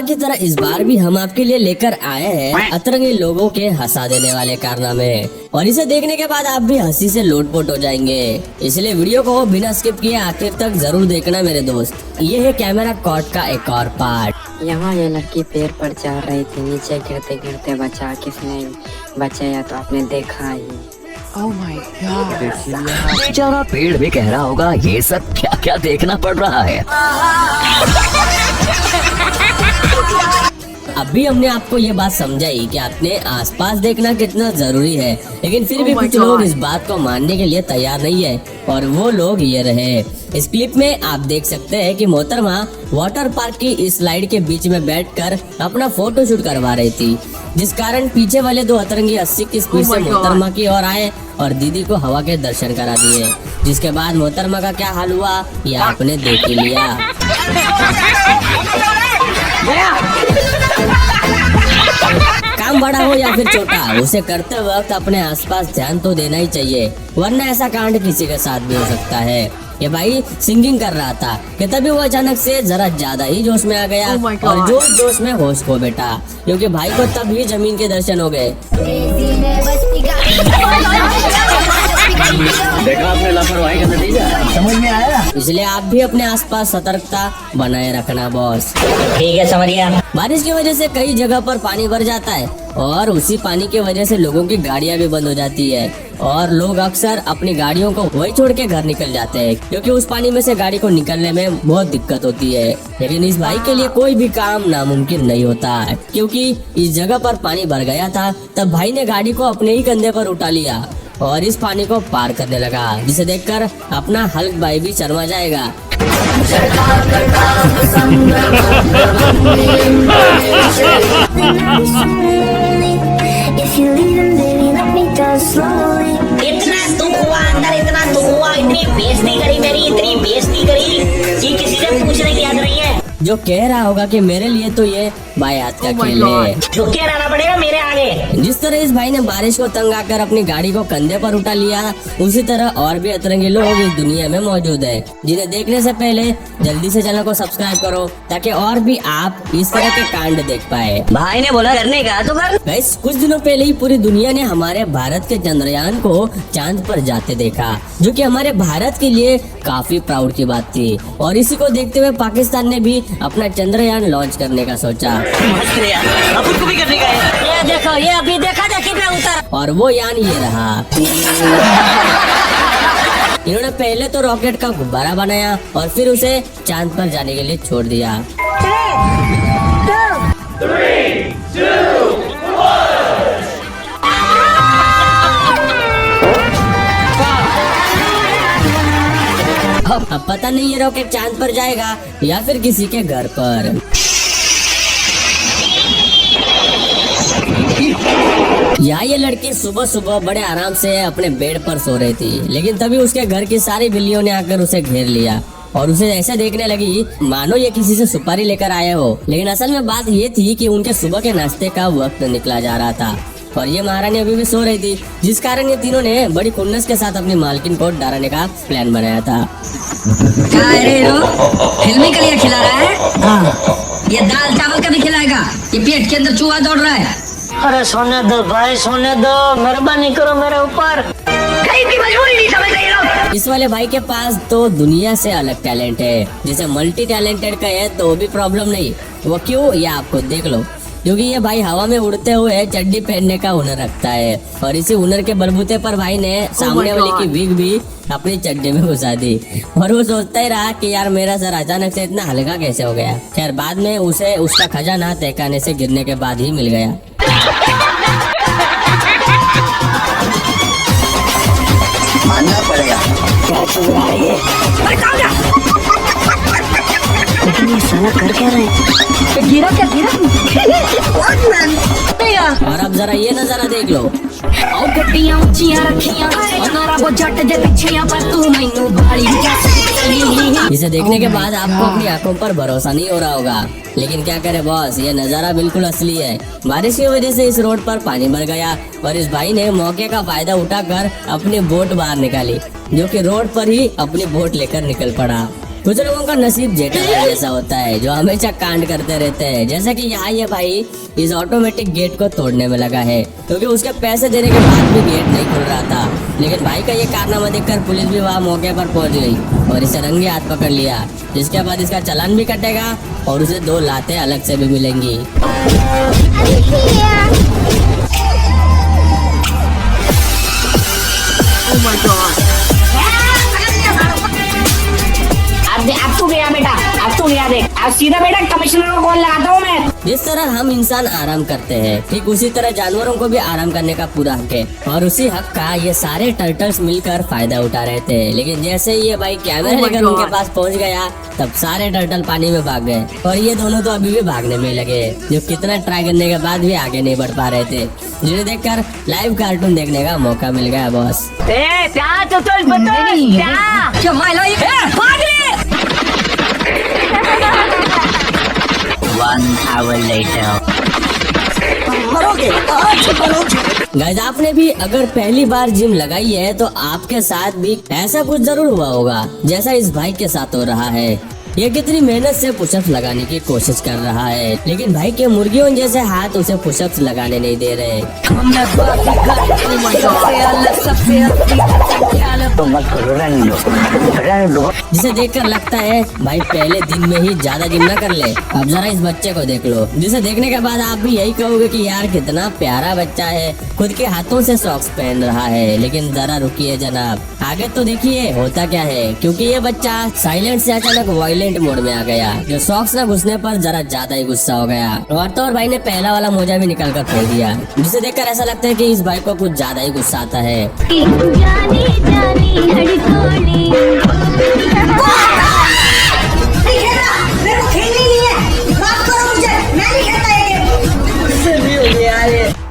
की तरह इस बार भी हम आपके लिए लेकर आए हैं अतरंगी लोगों के हंसा देने वाले कारनामे, और इसे देखने के बाद आप भी हंसी से लोटपोट हो जाएंगे। इसलिए वीडियो को बिना स्किप किए आखिर तक जरूर देखना मेरे दोस्त। ये है कैमरा कॉट का एक और पार्ट। यहाँ ये लड़की पेड़ पर चढ़ रही थी, नीचे गिरते गिरते बचा, किसने बचाया तो आपने देखा ही। Oh my God! बेचारा पेड़ भी कह रहा होगा ये सब क्या क्या देखना पड़ रहा है। अभी हमने आपको ये बात समझाई कि अपने आसपास देखना कितना जरूरी है, लेकिन फिर भी Oh my कुछ लोग God. इस बात को मानने के लिए तैयार नहीं है, और वो लोग ये रहे। इस क्लिप में आप देख सकते हैं कि मोहतरमा वाटर पार्क की इस स्लाइड के बीच में बैठकर अपना फोटो शूट करवा रही थी, जिस कारण पीछे वाले दो अतरंगी 80 की स्पीड Oh से my God. मोहतरमा की ओर आए और दीदी को हवा के दर्शन करा दिए, जिसके बाद मोहतरमा का क्या हाल हुआ ये आपने देख ही लिया। काम बड़ा हो या फिर छोटा, उसे करते वक्त अपने आसपास ध्यान तो देना ही चाहिए, वरना ऐसा कांड किसी के साथ भी हो सकता है। ये भाई सिंगिंग कर रहा था कि तभी वो अचानक से जरा ज्यादा ही जोश में आ गया Oh my God. और जोश जोश में होश खो बैठा, क्योंकि भाई को तभी जमीन के दर्शन हो गए। देखा आपने लापरवाही का नतीजा, समझ में आया। इसलिए आप भी अपने आसपास सतर्कता बनाए रखना बॉस। ठीक है, समझ गया। बारिश की वजह से कई जगह पर पानी भर जाता है, और उसी पानी की वजह से लोगों की गाड़ियां भी बंद हो जाती है, और लोग अक्सर अपनी गाड़ियों को वही छोड़ के घर निकल जाते हैं, क्योंकि उस पानी में से गाड़ी को निकलने में बहुत दिक्कत होती है। लेकिन इस भाई के लिए कोई भी काम नामुमकिन नहीं होता, क्योंकि इस जगह पर पानी भर गया था, तब भाई ने गाड़ी को अपने ही कंधे पर उठा लिया और इस पानी को पार करने लगा, जिसे देखकर अपना हल्क भाई भी शर्मा जाएगा। इतना दुख हुआ अंदर, इतना दुख हुआ, इतनी बेइज्जती करी मेरी, इतनी बेइज्जती करी कि किसी से पूछने की याद नहीं है। जो कह रहा होगा कि मेरे लिए तो ये बायात का Oh my खेल है। झुक के रहना पड़ेगा मेरे आगे। जिस तरह इस भाई ने बारिश को तंग आकर अपनी गाड़ी को कंधे पर उठा लिया, उसी तरह और भी अतरंगी लोग इस दुनिया में मौजूद है, जिन्हें देखने से पहले जल्दी से चैनल को सब्सक्राइब करो, ताकि और भी आप इस तरह के कांड देख पाए। भाई ने बोला करने का तो कर। गाइस, कुछ दिनों पहले ही पूरी दुनिया ने हमारे भारत के चंद्रयान को चांद पर जाते देखा, जो कि हमारे भारत के लिए काफी प्राउड की बात थी, और इसी को देखते हुए पाकिस्तान ने भी अपना चंद्रयान लॉन्च करने का सोचा। अब उसको भी करने का है। ये देखो, ये अभी देखा देखी पे उतर। और वो यान ये रहा। इन्होंने पहले तो रॉकेट का गुब्बारा बनाया और फिर उसे चांद पर जाने के लिए छोड़ दिया। अब पता नहीं ये रॉकेट चांद पर जाएगा या फिर किसी के घर पर। यहाँ ये लड़की सुबह सुबह बड़े आराम से अपने बेड पर सो रही थी, लेकिन तभी उसके घर की सारी बिल्लियों ने आकर उसे घेर लिया और उसे ऐसे देखने लगी मानो ये किसी से सुपारी लेकर आए हो। लेकिन असल में बात ये थी कि उनके सुबह के नाश्ते का वक्त निकला जा रहा था, और ये महारानी अभी भी सो रही थी, जिस कारण ये तीनों ने बड़ी खुन्नस के साथ अपनी मालकिन को डराने का प्लान बनाया था। क्या रे फिल्मी के लिए खिला रहा है? हाँ। ये दाल चावल का भी खिलाएगा? ये पेट के अंदर चूहा दौड़ रहा है। अरे सोने दो भाई, सोने दो, मेहरबानी करो मेरे ऊपर। कहीं की मजबूरी नहीं समझ रहे लोग। इस वाले भाई के पास तो दुनिया से अलग टैलेंट है, जिसे मल्टी टैलेंटेड कहे तो भी प्रॉब्लम नहीं। वो क्यों, ये आपको देख लो, क्योंकि ये भाई हवा में उड़ते हुए चड्डी पहनने का हुनर रखता है, और इसी हुनर के बलबूते पर भाई ने सामने वाले की विग भी अपनी चड्डी में घुसा दी, और वो सोचता ही रहा कि यार मेरा सर अचानक से इतना हल्का कैसे हो गया। खैर बाद में उसे उसका खजाना तहखाने से गिरने के बाद ही मिल गया। मानना पड़ेगा। क्या चल रहा है ये? अरे कहाँ गया? लेकिन ये साला कर क्या रहा है? गिरा क्या गिरा? और अब जरा ये नजारा देख लो। और गड्डियां ऊंचियां रखियां, अनारा वो जट दे पिछियां, पर तू मैनू बाली इसे देखने के बाद आपको अपनी आंखों पर भरोसा नहीं हो रहा होगा, लेकिन क्या करे बॉस, ये नजारा बिल्कुल असली है। बारिश की वजह से इस रोड पर पानी भर गया, और इस भाई ने मौके का फायदा उठाकर अपनी बोट बाहर निकाली, जो कि रोड पर ही अपनी बोट लेकर निकल पड़ा। कुछ लोगों का नसीब जेठालाल जैसा होता है जो हमेशा कांड करते रहते हैं। जैसा कि यहाँ ये भाई इस ऑटोमेटिक गेट को तोड़ने में लगा है क्योंकि उसके पैसे देने के बाद भी गेट नहीं खुल रहा था। लेकिन भाई का ये कारनामा देखकर पुलिस भी वहाँ मौके पर पहुंच गई और इसे रंगे हाथ पकड़ लिया, जिसके बाद इसका चालान भी कटेगा और उसे 2 लातें अलग से भी मिलेंगी। अब तू गया बेटा, अब तू गया देख, अब सीधा बेटा कमिश्नर को कॉल लगाता हूँ मैं। जिस तरह हम इंसान आराम करते हैं ठीक उसी तरह जानवरों को भी आराम करने का पूरा हक है और उसी हक का ये सारे टर्टल्स मिलकर फायदा उठा रहे थे। लेकिन जैसे ही ये भाई कैमरा लेकर उनके पास पहुंच गया तब सारे टर्टल पानी में भाग गए और ये दोनों तो अभी भी भागने में लगे, जो कितना ट्राई करने के बाद भी आगे नहीं बढ़ पा रहे थे, जिन्हें देखकर लाइव कार्टून देखने का मौका मिल गया बॉस। गाइस आपने भी अगर पहली बार जिम लगाई है तो आपके साथ भी ऐसा कुछ जरूर हुआ होगा जैसा इस भाई के साथ हो रहा है। ये कितनी मेहनत से पुशअप्स लगाने की कोशिश कर रहा है लेकिन भाई के मुर्गियों जैसे हाथ उसे पुशअप्स लगाने नहीं दे रहे। जिसे देखकर लगता है भाई पहले दिन में ही ज्यादा जिम न कर ले। अब जरा इस बच्चे को देख लो, जिसे देखने के बाद आप भी यही कहोगे कि यार कितना प्यारा बच्चा है, खुद के हाथों से सॉक्स पहन रहा है। लेकिन जरा रुकिए जनाब, आगे तो देखिए होता क्या है, क्योंकि ये बच्चा साइलेंट से अचानक वायलेंट मोड में आ गया, जो सॉक्स न घुसने पर जरा ज्यादा ही गुस्सा हो गया और तो और भाई ने पहला वाला मोजा भी निकाल कर फेंक दिया, जिसे देखकर ऐसा लगता है कि इस भाई को कुछ ज्यादा ही गुस्सा आता है।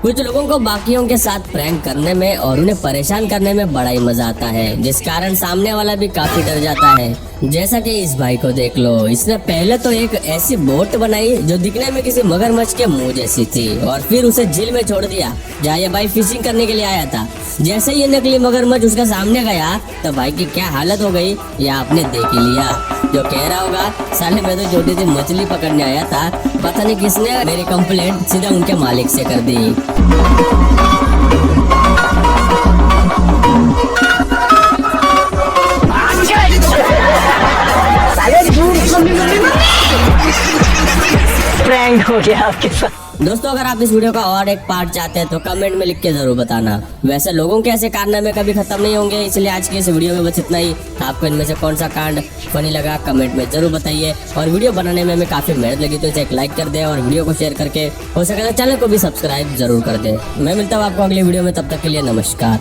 कुछ लोगों को बाकियों के साथ प्रैंक करने में और उन्हें परेशान करने में बड़ा ही मजा आता है, जिस कारण सामने वाला भी काफी डर जाता है। जैसा कि इस भाई को देख लो, इसने पहले तो एक ऐसी बोट बनाई जो दिखने में किसी मगरमच्छ के मुंह जैसी थी और फिर उसे झील में छोड़ दिया जहाँ ये भाई फिशिंग करने के लिए आया था। जैसे ही ये नकली मगरमच्छ उसके सामने गया तो भाई की क्या हालत हो गई ये आपने देख ही लिया। जो कह रहा होगा साले मैं तो छोटी सी मछली पकड़ने आया था, पता नहीं किसने मेरी कंप्लेंट सीधा उनके मालिक से कर दी। प्रैंक हो गया आपके साथ। दोस्तों अगर आप इस वीडियो का और एक पार्ट चाहते हैं तो कमेंट में लिख के जरूर बताना। वैसे लोगों के ऐसे कारनामे कभी खत्म नहीं होंगे, इसलिए आज की इस वीडियो में बस इतना ही। आपको इनमें से कौन सा कांड फनी लगा कमेंट में जरूर बताइए और वीडियो बनाने में हमें काफी मेहनत लगी तो इसे एक लाइक कर दे और वीडियो को शेयर करके हो सके तो चैनल को भी सब्सक्राइब जरूर कर दे। मैं मिलता हूँ आपको अगली वीडियो में, तब तक के लिए नमस्कार।